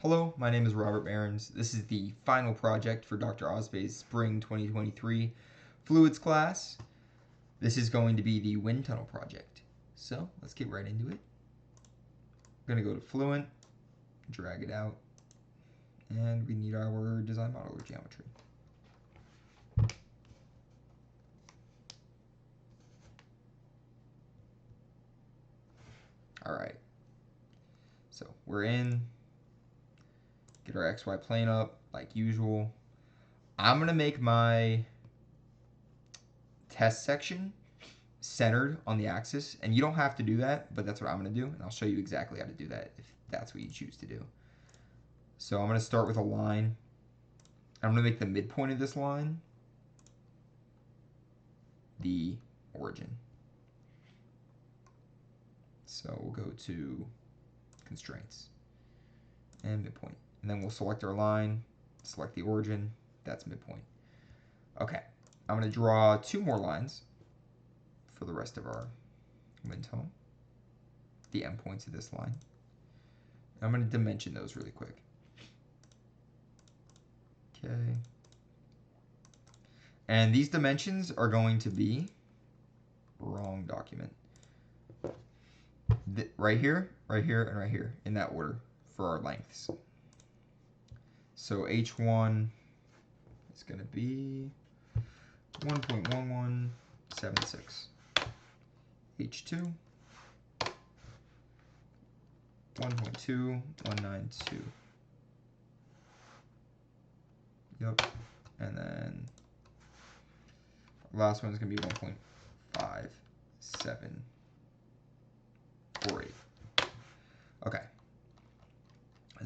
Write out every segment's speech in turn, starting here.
Hello, my name is Robert Behrens. This is the final project for Dr. Osbay's Spring 2023 Fluids class. This is going to be the wind tunnel project. So let's get right into it. I'm going to go to Fluent, drag it out, and we need our design model or geometry. Alright, so we're in. Get our XY plane up like usual. I'm going to make my test section centered on the axis, and you don't have to do that, but that's what I'm going to do, and I'll show you exactly how to do that if that's what you choose to do. So I'm going to start with a line. I'm going to make the midpoint of this line the origin. So we'll go to constraints and midpoint, and then we'll select our line, select the origin, that's midpoint. Okay, I'm going to draw two more lines for the rest of our wind tunnel, the endpoints of this line. I'm going to dimension those really quick. Okay. And these dimensions are going to be, wrong document, right here, and right here, in that order for our lengths. So H1 is going to be 1.1176. H2, 1.2192. Yep. And then last one is going to be 1.5748. Okay.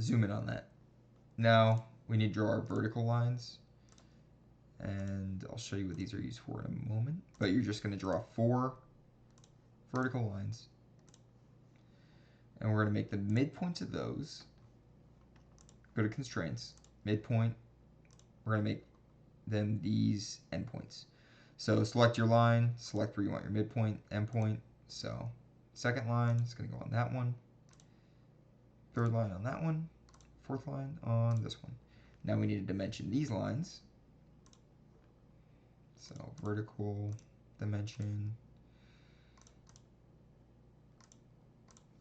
Zoom in on that. Now we need to draw our vertical lines. And I'll show you what these are used for in a moment. But you're just going to draw 4 vertical lines. And we're going to make the midpoints of those. Go to constraints, midpoint. We're going to make them these endpoints. So select your line, select where you want your midpoint, endpoint. So second line is going to go on that one. Third line on that one. Fourth line on this one. Now we need to dimension these lines. So vertical dimension.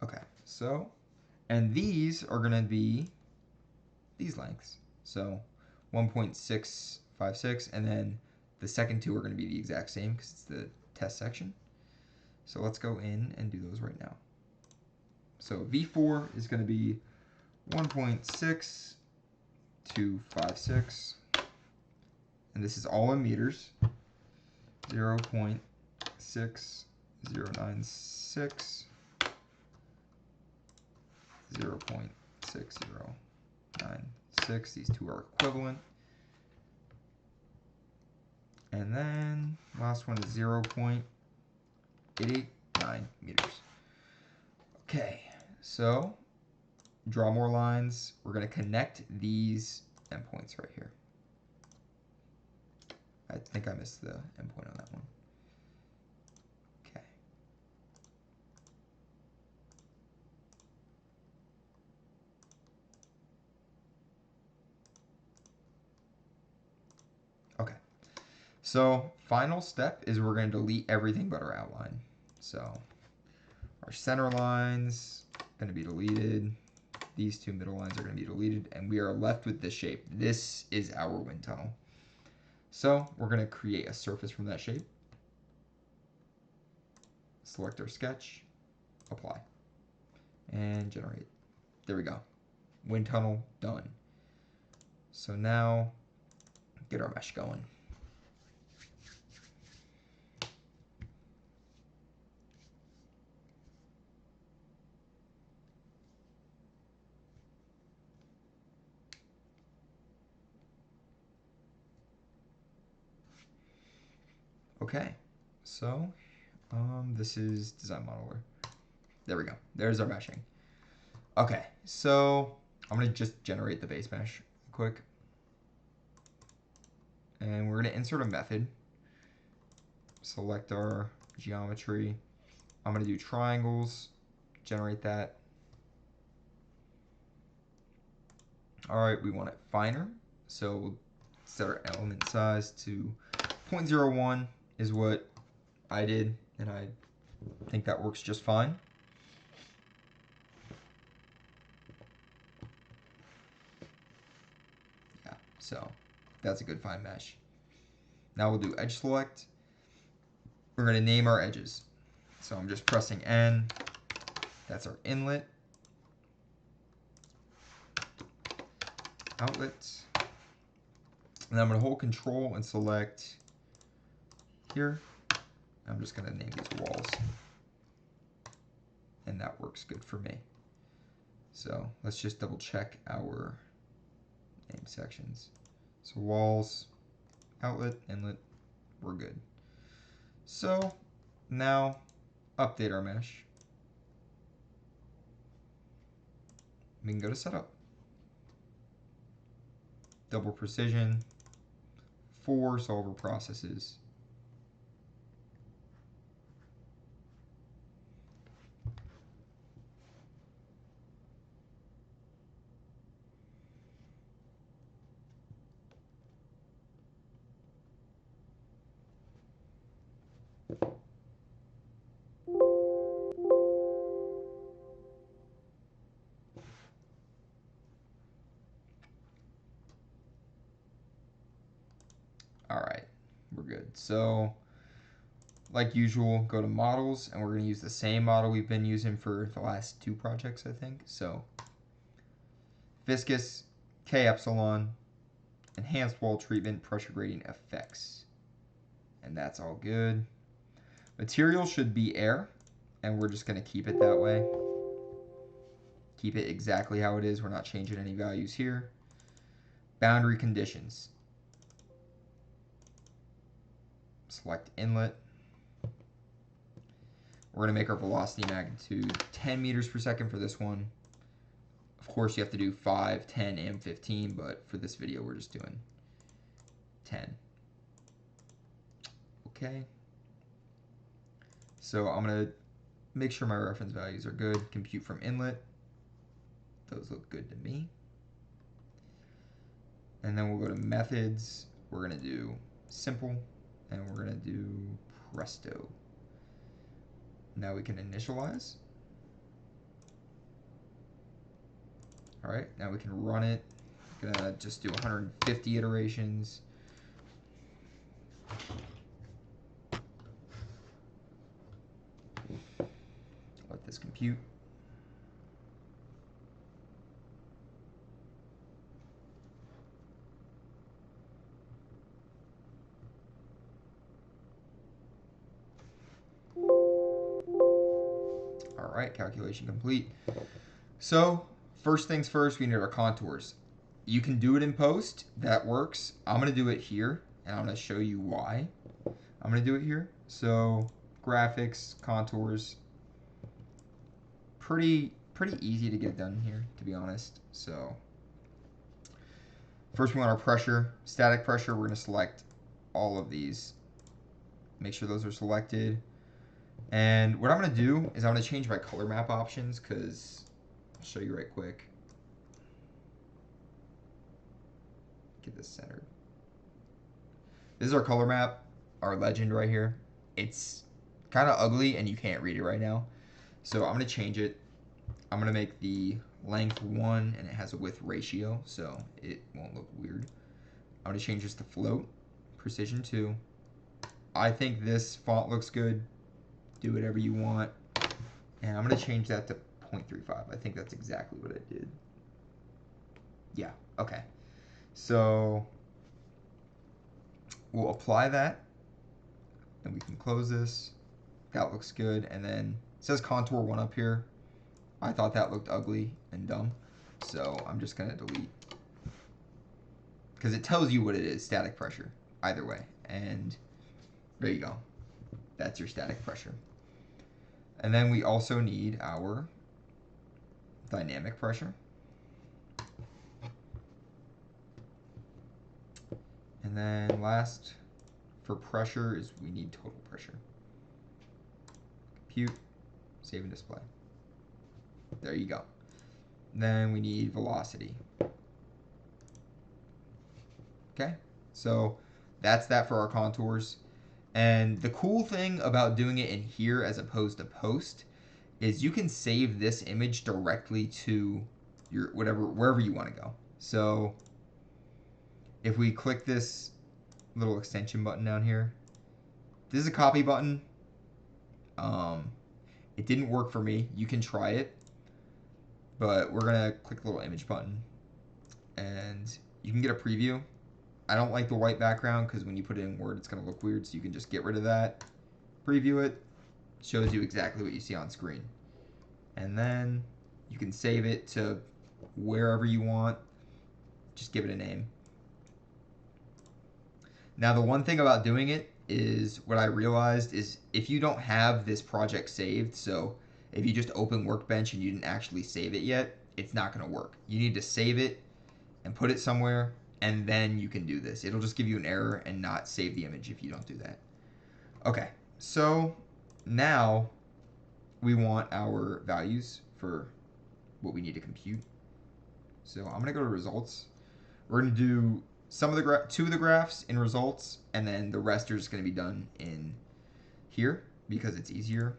Okay, so, and these are going to be these lengths. So 1.656, and then the second two are going to be the exact same because it's the test section. So let's go in and do those right now. So V4 is going to be 1.6256, and this is all in meters. 0.6096, 0.6096. These two are equivalent. And then last one is 0.889 meters. Okay, so draw more lines. We're going to connect these endpoints right here. I think I missed the endpoint on that one. Okay. Okay. So final step is we're going to delete everything but our outline. So our center lines are going to be deleted. These two middle lines are going to be deleted, and we are left with this shape. This is our wind tunnel. So we're going to create a surface from that shape. Select our sketch, apply, and generate. There we go. Wind tunnel done. So now get our mesh going. Okay, so this is design modeler. There we go. There's our meshing. Okay, so I'm going to just generate the base mesh quick. And we're going to insert a method. Select our geometry. I'm going to do triangles, generate that. All right, we want it finer. So we'll set our element size to 0.01 is what I did, and I think that works just fine. Yeah, so that's a good fine mesh. Now we'll do edge select. We're going to name our edges. So I'm just pressing N. That's our inlet. Outlet. And I'm going to hold control and select here. I'm just going to name these walls. And that works good for me. So let's just double check our name sections. So walls, outlet, inlet, we're good. So now update our mesh. We can go to setup. Double precision, 4 solver processes. All right, we're good. So like usual, go to models, and we're going to use the same model we've been using for the last 2 projects, I think. So viscous, K epsilon, enhanced wall treatment, pressure gradient effects. And that's all good. Material should be air, and we're just going to keep it that way. Keep it exactly how it is. We're not changing any values here. Boundary conditions. Select inlet. We're going to make our velocity magnitude 10 meters per second for this one. Of course, you have to do 5, 10, and 15, but for this video, we're just doing 10. Okay. So I'm going to make sure my reference values are good. Compute from inlet. Those look good to me. And then we'll go to methods. We're going to do simple, and we're going to do presto. Now we can initialize. All right, now we can run it. I'm gonna just do 150 iterations. Let this compute. All right, calculation complete. So first things first, we need our contours. You can do it in post, that works. I'm gonna do it here, and I'm gonna show you why. I'm gonna do it here. So graphics, contours, pretty easy to get done here, to be honest. So first we want our pressure, static pressure. We're gonna select all of these. Make sure those are selected. And what I'm going to do is I'm going to change my color map options, because I'll show you right quick. Get this centered. This is our color map, our legend right here. It's kind of ugly and you can't read it right now. So I'm going to change it. I'm going to make the length 1 and it has a width ratio, so it won't look weird. I'm going to change this to float, precision 2. I think this font looks good. Do whatever you want. And I'm going to change that to 0.35. I think that's exactly what I did. Yeah, okay. So we'll apply that. Then we can close this. That looks good. And then it says contour 1 up here. I thought that looked ugly and dumb. So I'm just going to delete. Because it tells you what it is, static pressure, either way. And there you go. That's your static pressure. And then we also need our dynamic pressure. And then last for pressure is we need total pressure. Compute, save and display. There you go. Then we need velocity. Okay, so that's that for our contours. And the cool thing about doing it in here as opposed to post is you can save this image directly to your wherever you want to go. So if we click this little extension button down here, this is a copy button. It didn't work for me. You can try it, but we're gonna click the little image button, and you can get a preview. I don't like the white background because when you put it in Word, it's gonna look weird. So you can just get rid of that, preview it, shows you exactly what you see on screen, and then you can save it to wherever you want. Just give it a name. Now, the one thing about doing it is what I realized is if you don't have this project saved, so if you just open Workbench and you didn't actually save it yet, it's not going to work. You need to save it and put it somewhere, and then you can do this. It'll just give you an error and not save the image if you don't do that. Okay, so now we want our values for what we need to compute. So I'm going to go to results. We're going to do two of the graphs in results, and then the rest are just going to be done in here because it's easier.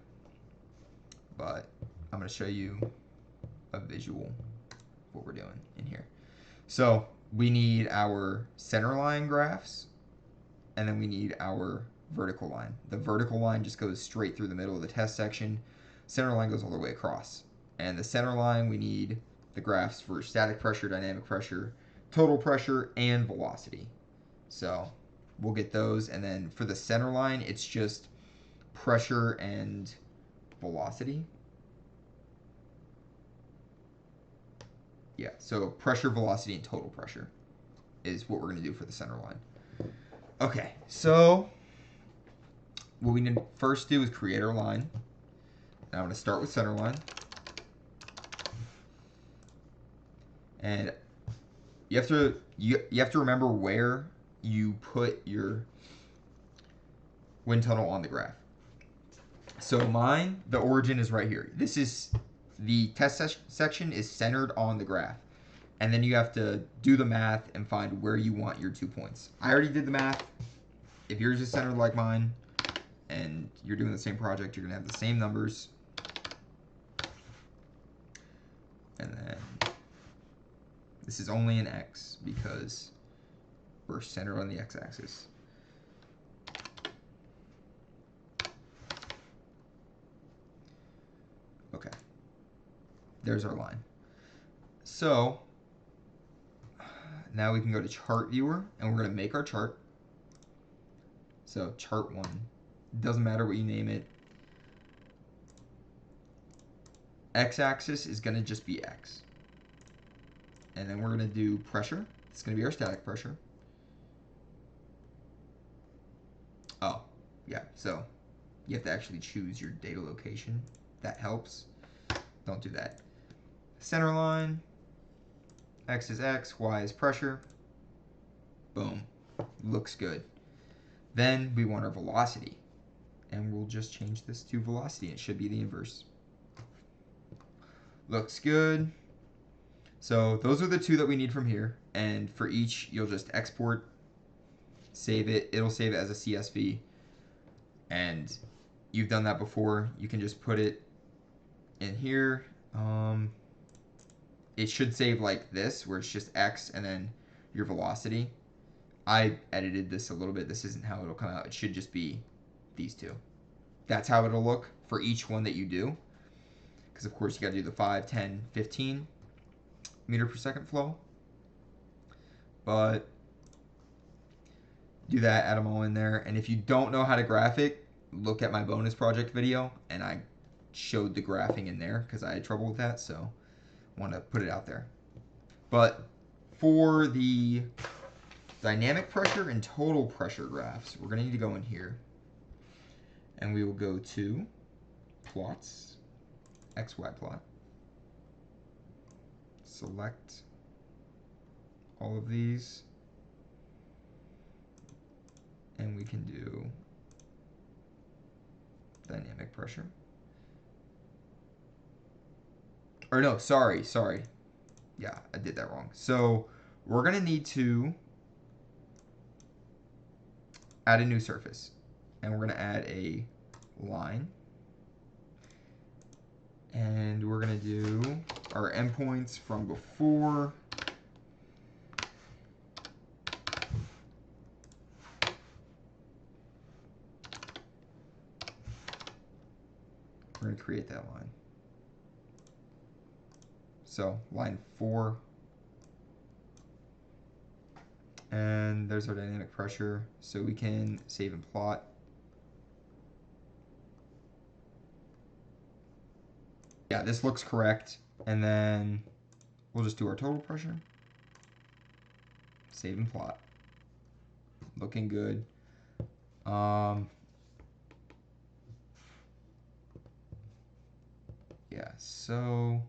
But I'm going to show you a visual what we're doing in here. So we need our center line graphs, and then we need our vertical line. The vertical line just goes straight through the middle of the test section. Center line goes all the way across. And the center line, we need the graphs for static pressure, dynamic pressure, total pressure, and velocity. So we'll get those. And then for the center line, it's just pressure and velocity. Yeah, so pressure, velocity, and total pressure is what we're going to do for the center line. Okay, so what we need to first do is create our line. Now I'm going to start with center line. And you have to remember where you put your wind tunnel on the graph. So mine, the origin is right here. This is the test section is centered on the graph. And then you have to do the math and find where you want your 2 points. I already did the math. If yours is centered like mine and you're doing the same project, you're going to have the same numbers. And then this is only an X because we're centered on the X-axis. Okay, there's our line. So now we can go to chart viewer and we're going to make our chart. So chart 1, doesn't matter what you name it. X-axis is going to just be X. And then we're going to do pressure. It's going to be our static pressure. Oh, yeah, so you have to actually choose your data location. That helps. Don't do that. Center line, X is X, Y is pressure. Boom, looks good. Then we want our velocity, and we'll just change this to velocity. It should be the inverse. Looks good. So those are the two that we need from here, and for each you'll just export, save it. It'll save it as a CSV, and you've done that before. You can just put it in here. It should save like this, where it's just X and then your velocity. I edited this a little bit. This isn't how it'll come out. It should just be these two. That's how it'll look for each one that you do. Because, of course, you got to do the 5, 10, 15 meter per second flow. But do that, add them all in there. And if you don't know how to graph it, look at my bonus project video. And I showed the graphing in there because I had trouble with that. So I want to put it out there. But for the dynamic pressure and total pressure graphs, we're going to need to go in here. And we will go to plots, XY plot. Select all of these. And we can do dynamic pressure. Or no, sorry. Yeah, I did that wrong. So we're going to need to add a new surface. And we're going to add a line. And we're going to do our endpoints from before. We're going to create that line. So line 4. And there's our dynamic pressure. So we can save and plot. Yeah, this looks correct. And then we'll just do our total pressure. Save and plot. Looking good. Yeah, so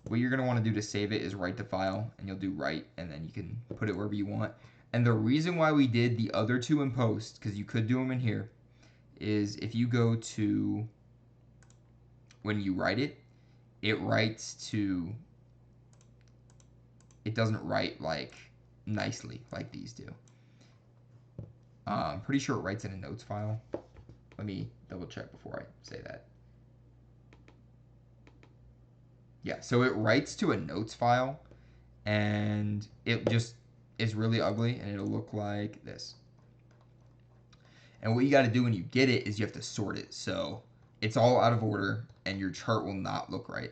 what you're going to want to do to save it is write the file, and you'll do write, and then you can put it wherever you want. And the reason why we did the other two in post, because you could do them in here, is if you go to, when you write it, it writes to, it doesn't write like nicely like these do. I'm pretty sure it writes in a notes file. Let me double check before I say that. Yeah, so it writes to a notes file, and it just is really ugly, and it'll look like this. And what you got to do when you get it is you have to sort it. So it's all out of order, and your chart will not look right.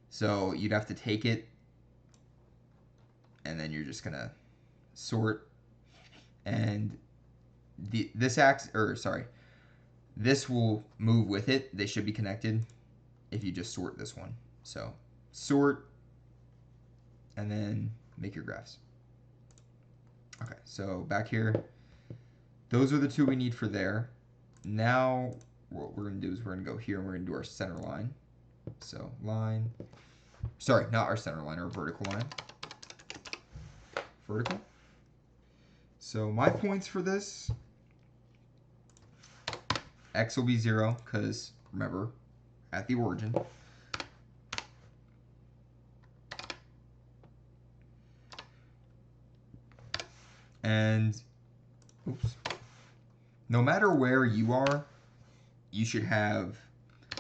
So you'd have to take it, and then you're just gonna sort, and this will move with it. They should be connected if you just sort this one. So sort, and then make your graphs. Okay, so back here, those are the two we need for there. Now what we're going to do is we're going to go here and we're going to do our center line. So line, sorry, not our center line, our vertical line. Vertical. So my points for this, x will be 0 because remember, at the origin. And oops, no matter where you are, you should have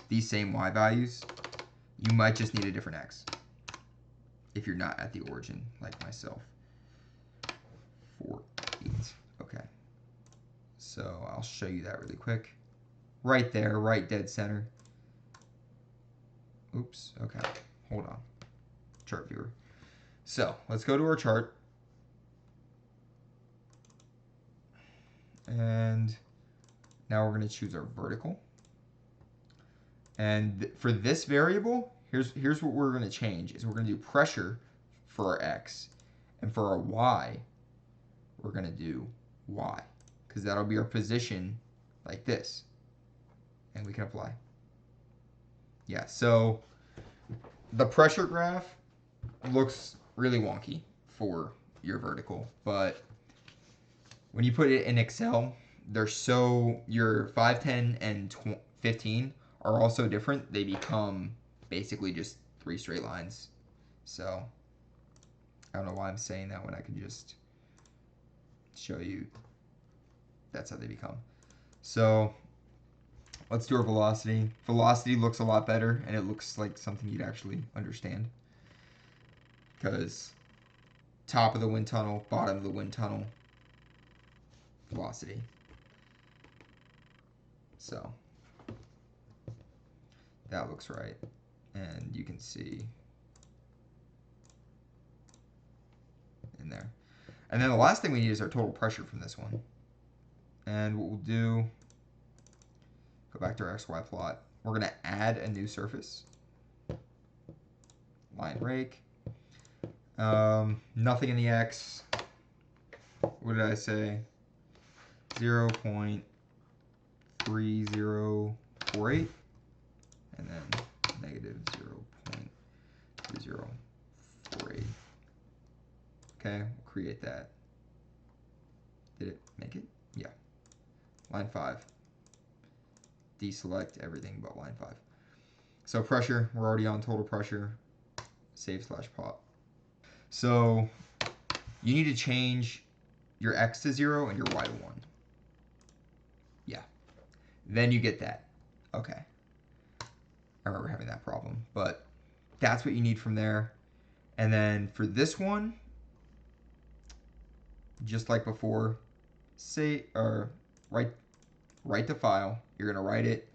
these same y values. You might just need a different x if you're not at the origin, like myself. 4, 8. Okay. So I'll show you that really quick. Right there, right dead center. Oops. Okay. Hold on. Chart viewer. So let's go to our chart. And now we're going to choose our vertical. And for this variable, here's what we're going to change. Is we're going to do pressure for our x. And for our y, we're going to do y. Because that'll be our position like this. And we can apply. Yeah, so the pressure graph looks really wonky for your vertical. But when you put it in Excel, your 5, 10, and 15 are also different. They become basically just 3 straight lines. So I don't know why I'm saying that when I can just show you that's how they become. So let's do our velocity. Velocity looks a lot better, and it looks like something you'd actually understand. Because top of the wind tunnel, bottom of the wind tunnel, velocity. So that looks right. And you can see in there. And then the last thing we need is our total pressure from this one. And what we'll do, go back to our XY plot. We're going to add a new surface. Line rake. Nothing in the X. What did I say? 0.3048. And then negative 0.3048. Okay, we'll create that. Did it make it? Yeah. Line 5. Deselect everything but line 5. So pressure, we're already on total pressure. Save/plot. So you need to change your x to 0 and your y to 1. then you get that. Okay. I remember having that problem, but that's what you need from there. And then for this one, just like before, write the file. You're gonna write it,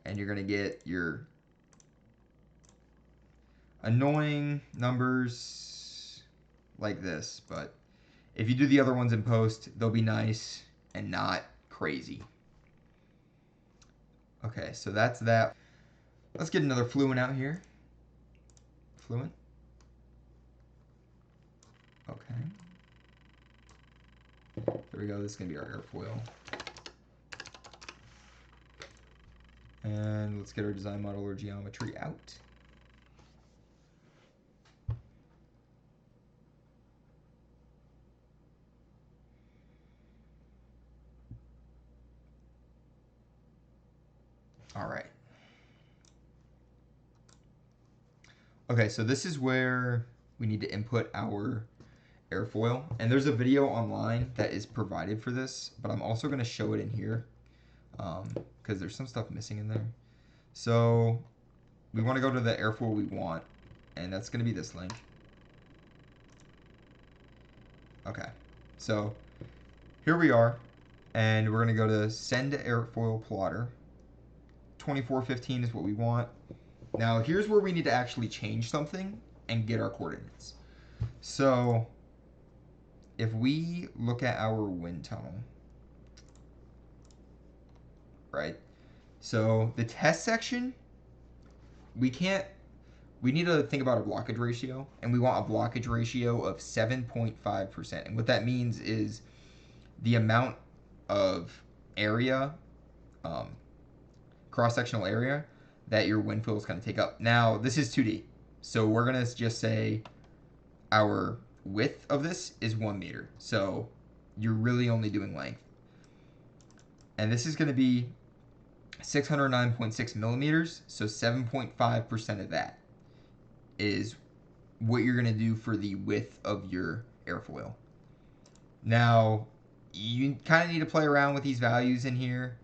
and you're gonna get your annoying numbers like this. But if you do the other ones in post, they'll be nice and not crazy. Okay, so that's that. Let's get another Fluent out here. Fluent. Okay. There we go. This is going to be our airfoil. And let's get our design model or geometry out. All right. Okay, so this is where we need to input our airfoil. And there's a video online that is provided for this, but I'm also going to show it in here because there's some stuff missing in there. So we want to go to the airfoil we want, and that's going to be this link. Okay, so here we are, and we're going to go to send airfoil plotter. 2415 is what we want. Now here's where we need to actually change something and get our coordinates. So if we look at our wind tunnel, right? So the test section, we need to think about a blockage ratio, and we want a blockage ratio of 7.5%. And what that means is the amount of area, cross-sectional area, that your wind fill is going to take up. Now, this is 2D, so we're going to just say our width of this is 1 meter. So you're really only doing length. And this is going to be 609.6 millimeters, so 7.5% of that is what you're going to do for the width of your airfoil. Now, you kind of need to play around with these values in here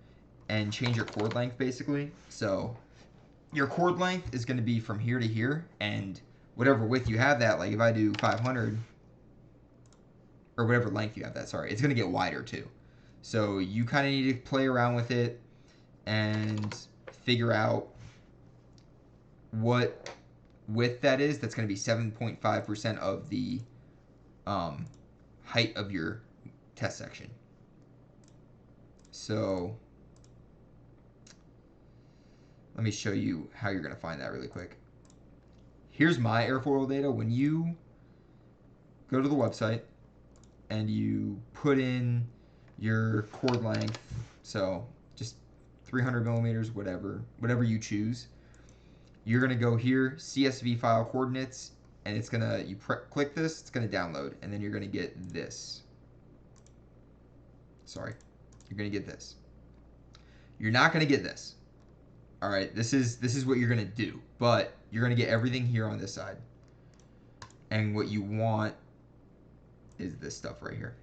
and change your chord length, basically. So your chord length is going to be from here to here, and whatever width you have that, like if I do 500, or whatever length you have that, sorry, it's going to get wider too. So you kind of need to play around with it and figure out what width that is. That's going to be 7.5% of the height of your test section. So let me show you how you're going to find that really quick. Here's my airfoil data. When you go to the website and you put in your chord length, so just 300 millimeters, whatever you choose, you're going to go here, CSV file coordinates, and it's going to, click this, it's going to download, and then you're going to get this. Sorry, you're going to get this. You're not going to get this. All right, this is what you're going to do, but you're going to get everything here on this side. And what you want is this stuff right here.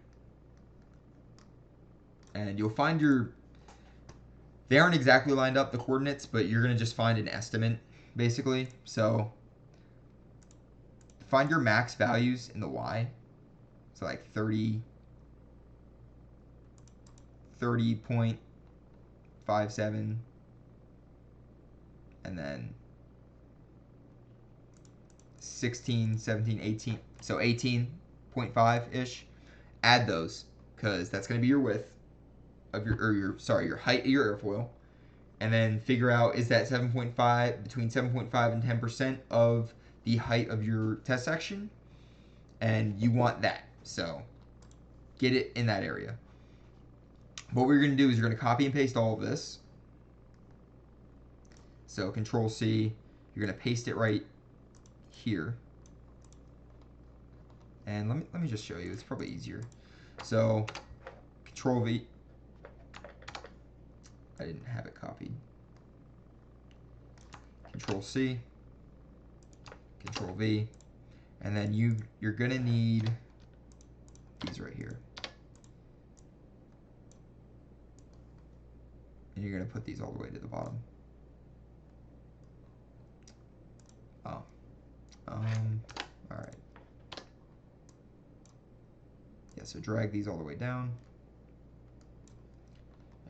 And you'll find they aren't exactly lined up, the coordinates, but you're going to just find an estimate, basically. So find your max values in the Y. So like 30.57, and then 16, 17, 18, so 18.5-ish. Add those, because that's going to be your width of your height of your airfoil. And then figure out, is that 7.5, between 7.5 and 10% of the height of your test section? And you want that. So get it in that area. What we're going to do is you're going to copy and paste all of this. So Control C, you're going to paste it right here. And let me just show you. It's probably easier. So Control V. I didn't have it copied. Control C, Control V, and then you're gonna need these right here. and you're going to put these all the way to the bottom. Oh. Alright. Yeah, so drag these all the way down.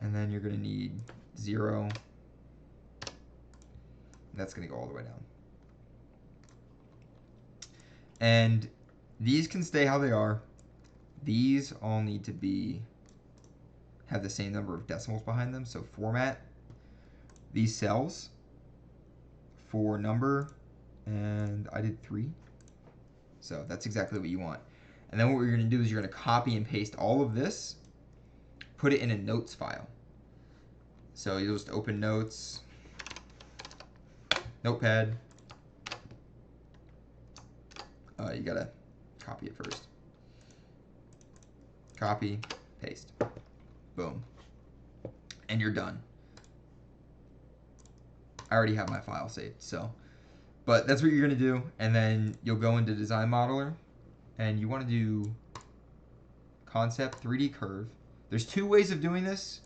And then you're going to need 0. That's going to go all the way down. And these can stay how they are. These all need to have the same number of decimals behind them. So format these cells for number, and I did 3. So that's exactly what you want. And then what you're going to do is you're going to copy and paste all of this, put it in a notes file. So you'll just open notes, notepad. You got to copy it first. Copy, paste. Boom. And you're done. I already have my file saved, so. But that's what you're going to do. And then you'll go into Design Modeler. And you want to do Concept 3D Curve. There's 2 ways of doing this.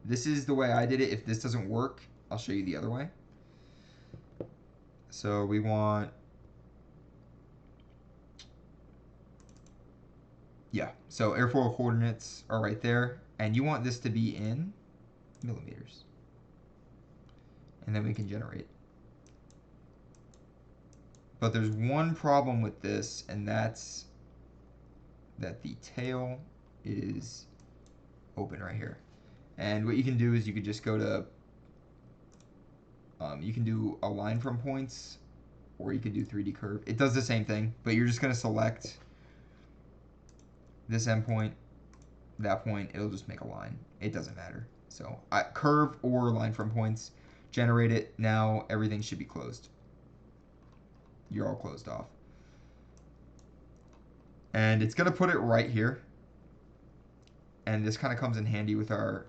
This is the way I did it. If this doesn't work, I'll show you the other way. So we want... Yeah, so airfoil coordinates are right there, and you want this to be in millimeters. And then we can generate. But there's one problem with this, and that's that the tail is open right here. And what you can do is you could just go to, you can do a line from points, or you could do 3D curve. It does the same thing, but you're just going to select this endpoint, that point, it'll just make a line. It doesn't matter. So curve or line from points, generate it. Now everything should be closed. You're all closed off. And it's going to put it right here. And this kind of comes in handy with our,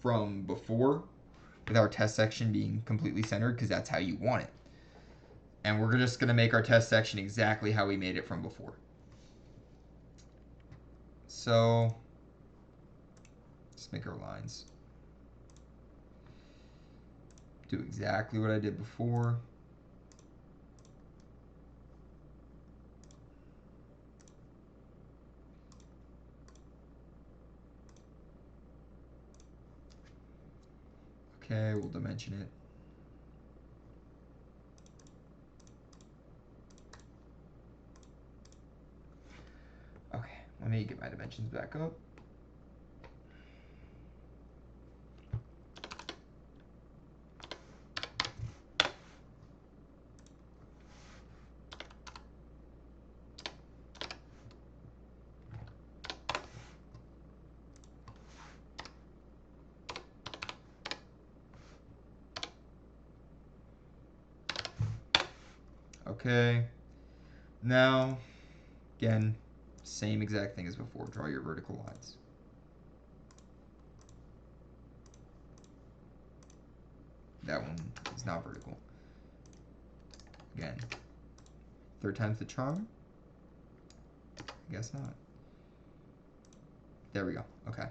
from before, with our test section being completely centered, because that's how you want it. And we're just going to make our test section exactly how we made it from before. So let's make our lines. Do exactly what I did before. Okay, we'll dimension it. Okay, let me get my dimensions back up. Okay, now, again, same exact thing as before. Draw your vertical lines. That one is not vertical. Again, 3rd time's the charm? I guess not. There we go. Okay.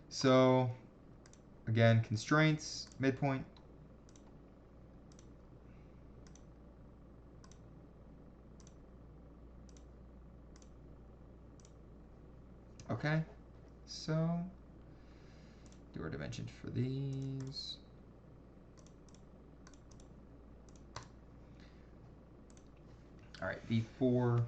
So, again, constraints, midpoint. Okay. So, do our dimensions for these. All right, V4.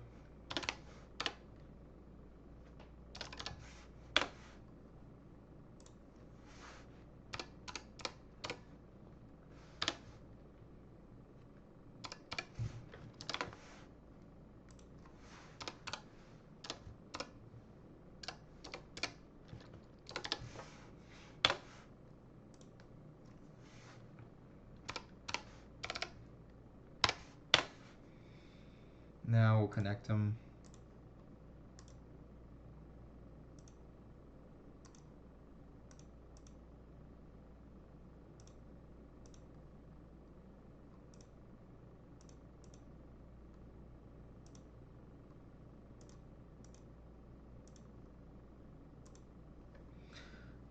Now we'll connect them.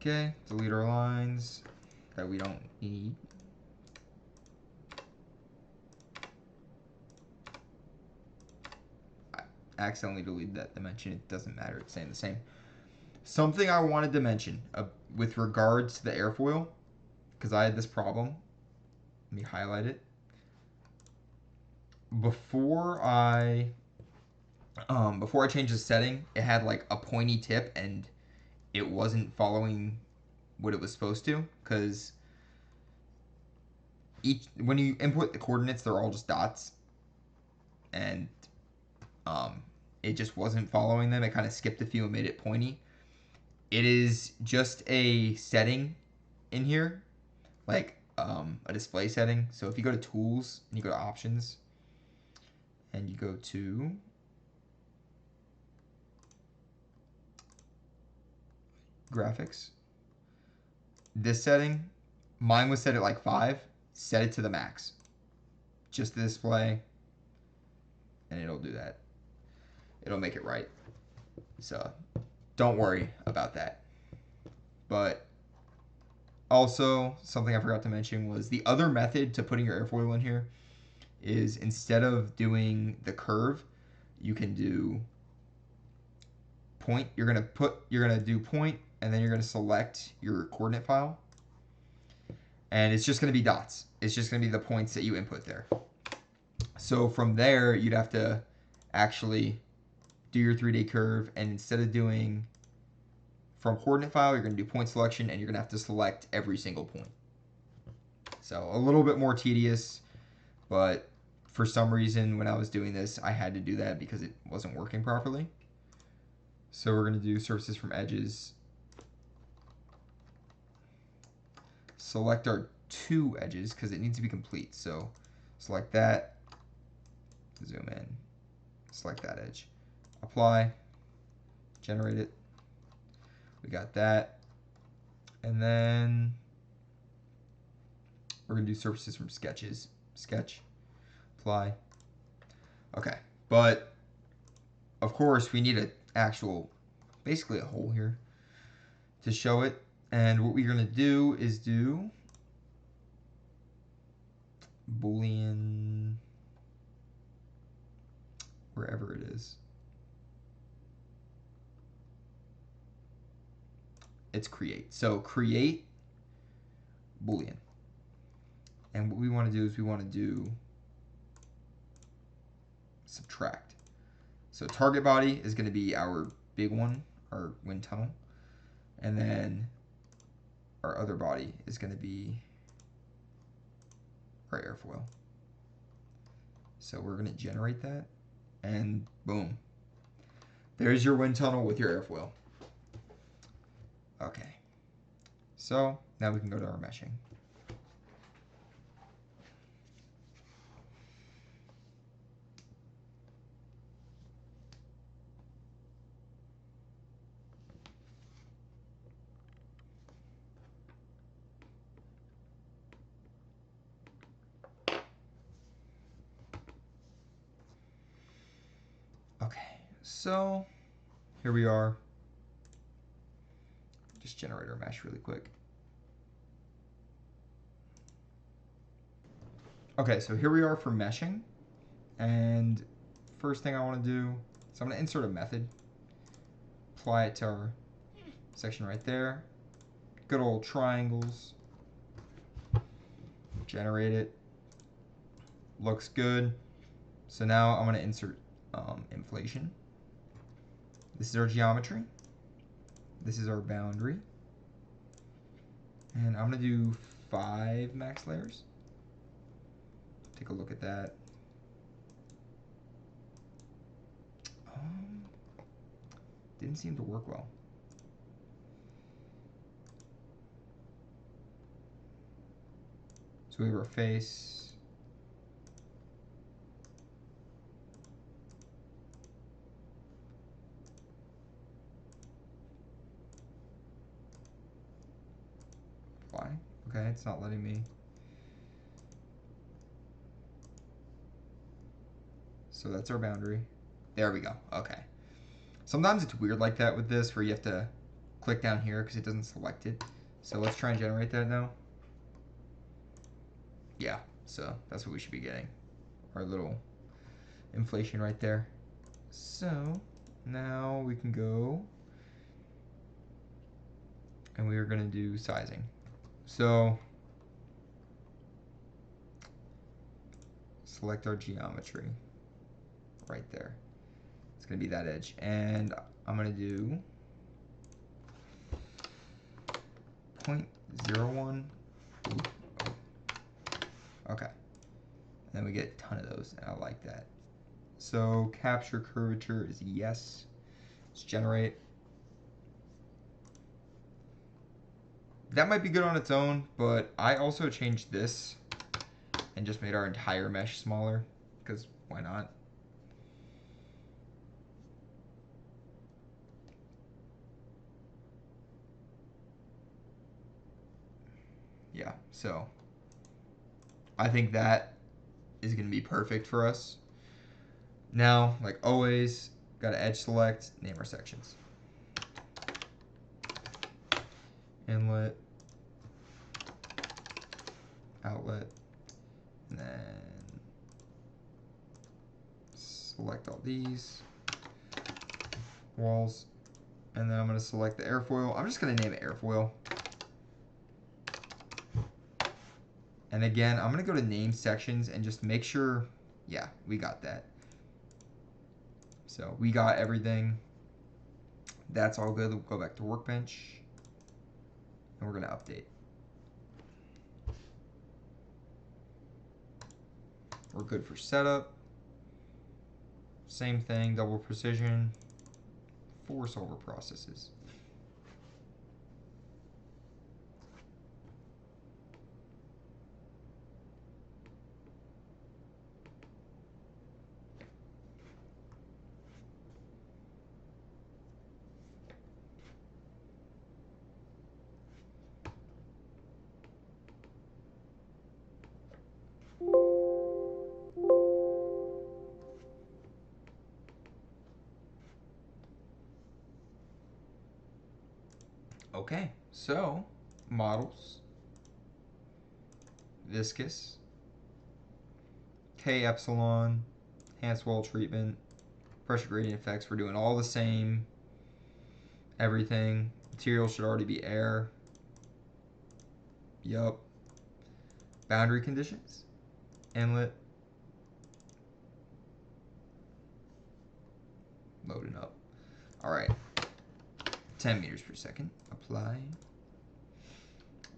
Okay, delete our lines that we don't need. I accidentally deleted that dimension. It doesn't matter. It's staying the same. Something I wanted to mention with regards to the airfoil, because I had this problem. Let me highlight it. Before I changed the setting, it had like a pointy tip and it wasn't following what it was supposed to, because when you input the coordinates, they're all just dots, and it just wasn't following them. It kind of skipped a few and made it pointy. It is just a setting in here, like a display setting. So if you go to Tools and you go to Options and you go to Graphics, this setting, mine was set at like 5. Set it to the max, just the display, and it'll do that. It'll make it right. So don't worry about that. But also, something I forgot to mention was the other method to putting your airfoil in here is, instead of doing the curve, you can do point. You're gonna do point, and then you're gonna select your coordinate file, and it's just gonna be dots. It's just gonna be the points that you input there. So from there, you'd have to actually do your 3D curve, and instead of doing from coordinate file, you're gonna do point selection, and you're gonna have to select every single point. So a little bit more tedious, but for some reason when I was doing this, I had to do that because it wasn't working properly. So we're gonna do surfaces from edges. Select our 2 edges because it needs to be complete. So select that, zoom in, select that edge, apply, generate it. We got that. And then we're gonna do surfaces from sketches. Sketch, apply. Okay, but of course we need an actual, basically a hole here to show it. And what we're gonna do is do Boolean, wherever it is. It's create. So create Boolean. And what we want to do is we want to do subtract. So target body is going to be our big one, our wind tunnel. And then our other body is going to be our airfoil. So we're going to generate that. And boom. There's your wind tunnel with your airfoil. Okay. So now we can go to our meshing. Okay, so here we are. Just generate our mesh really quick. Okay, so here we are for meshing. And first thing I want to do is I'm going to insert a method. Apply it to our section right there. Good old triangles. Generate it. Looks good. So now I'm going to insert inflation. This is our geometry. This is our boundary. And I'm going to do 5 max layers. Take a look at that. Didn't seem to work well. So we have our face. Apply. Okay, it's not letting me. So that's our boundary. There we go. Okay. Sometimes it's weird like that with this, where you have to click down here because it doesn't select it. So let's try and generate that now. Yeah, so that's what we should be getting. Our little inflation right there. So now we can go and we are going to do sizing. So select our geometry right there. It's going to be that edge. And I'm going to do 0.01. Okay. And then we get a ton of those, and I like that. So capture curvature is yes. Let's generate. That might be good on its own, but I also changed this and just made our entire mesh smaller, because why not? Yeah, so I think that is going to be perfect for us. Now, like always, got to edge select, name our sections. Inlet, outlet, and then select all these walls, and then I'm going to select the airfoil. I'm just going to name it airfoil. And again, I'm going to go to name sections and just make sure, yeah, we got that. So we got everything. That's all good. We'll go back to Workbench, and we're going to update. We're good for setup. Same thing, double precision, 4 solver processes. Okay, so models, viscous, K epsilon, enhanced wall treatment, pressure gradient effects. We're doing all the same, everything. Material should already be air. Yup. Boundary conditions, inlet, loading up. All right, 10 meters per second, apply.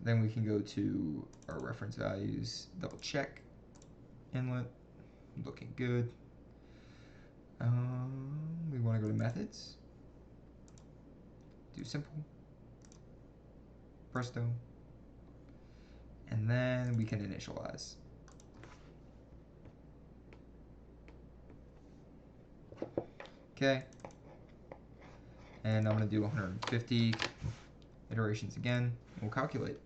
Then we can go to our reference values, double check, inlet, looking good. We want to go to methods, do simple, presto, and then we can initialize. Okay, and I'm going to do 150 iterations again, and we'll calculate.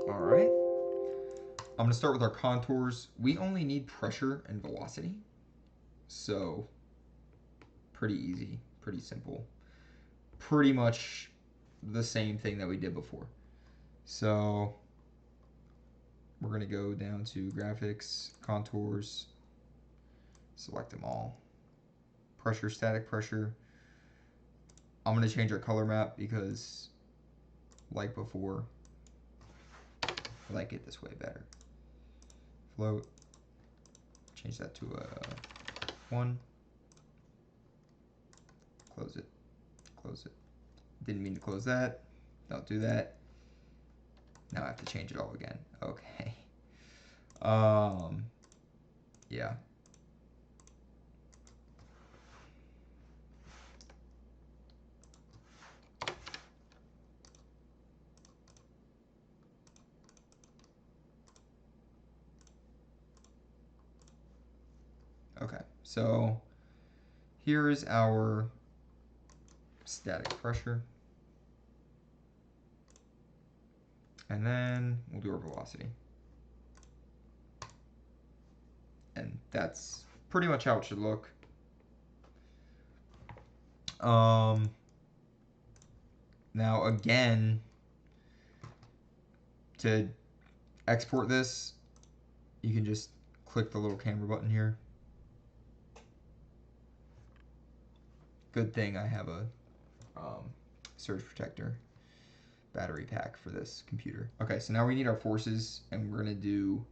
All right. I'm going to start with our contours. We only need pressure and velocity. So pretty easy, pretty simple. Pretty much the same thing that we did before. So we're going to go down to graphics, contours, select them all. Pressure, static pressure. I'm going to change our color map because, like before, I like it this way better. Float. Change that to a 1. Close it. Close it. Didn't mean to close that. Don't do that. Now I have to change it all again. Okay. Yeah. Okay, so here is our static pressure. And then we'll do our velocity. And that's pretty much how it should look. Now again, to export this, you can just click the little camera button here. Good thing I have a surge protector battery pack for this computer. Okay, so now we need our forces, and we're gonna do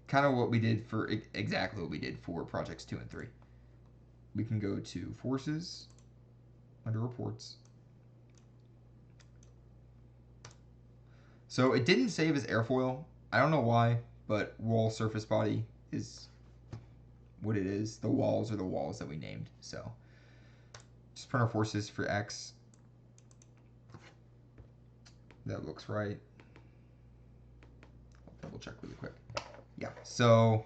kind of what we did for exactly what we did for projects 2 and 3. We can go to forces under reports. So it didn't save as airfoil. I don't know why, but wall surface body is what it is. The walls are the walls that we named. So just print our forces for X. That looks right. I'll double check really quick. Yeah, so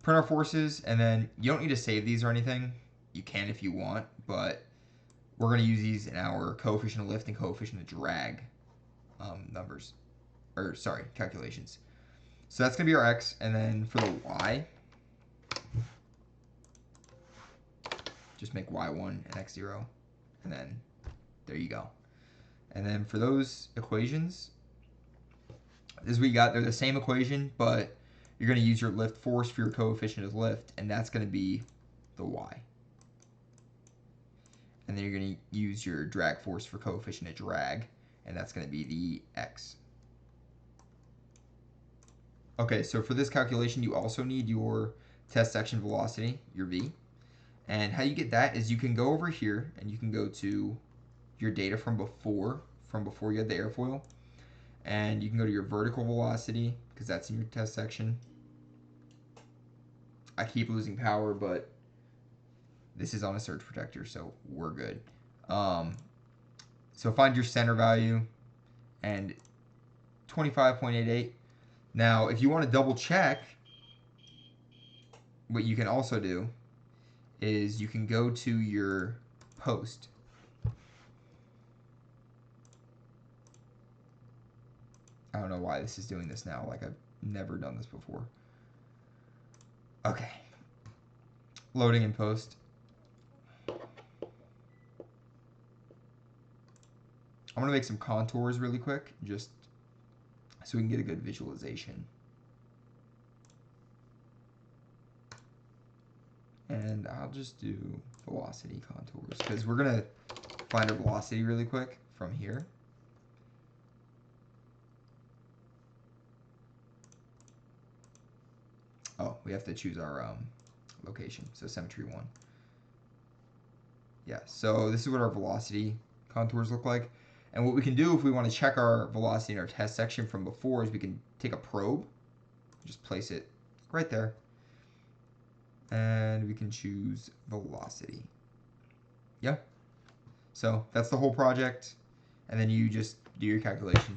print our forces, and then you don't need to save these or anything. You can if you want, but we're going to use these in our coefficient of lift and coefficient of drag numbers, or sorry, calculations. So that's going to be our X, and then for the Y, just make Y1 and X0, and then there you go. And then for those equations, this is what you got. They're the same equation, but you're going to use your lift force for your coefficient of lift, and that's going to be the Y. And then you're going to use your drag force for coefficient of drag, and that's going to be the X. Okay, so for this calculation, you also need your test section velocity, your V. And how you get that is you can go over here, and you can go to your data from before you had the airfoil. And you can go to your vertical velocity, because that's in your test section. I keep losing power, but this is on a surge protector, so we're good. So find your center value, and 25.88. Now, if you want to double check, what you can also do is you can go to your post. I don't know why this is doing this now. Like, I've never done this before. Okay. Loading in post. I'm going to make some contours really quick, just so we can get a good visualization. And I'll just do velocity contours, because we're going to find our velocity really quick from here. Oh, we have to choose our location, so symmetry 1. Yeah, so this is what our velocity contours look like. And what we can do if we want to check our velocity in our test section from before is we can take a probe, just place it right there, and we can choose velocity. Yeah. So that's the whole project, and then you just do your calculations.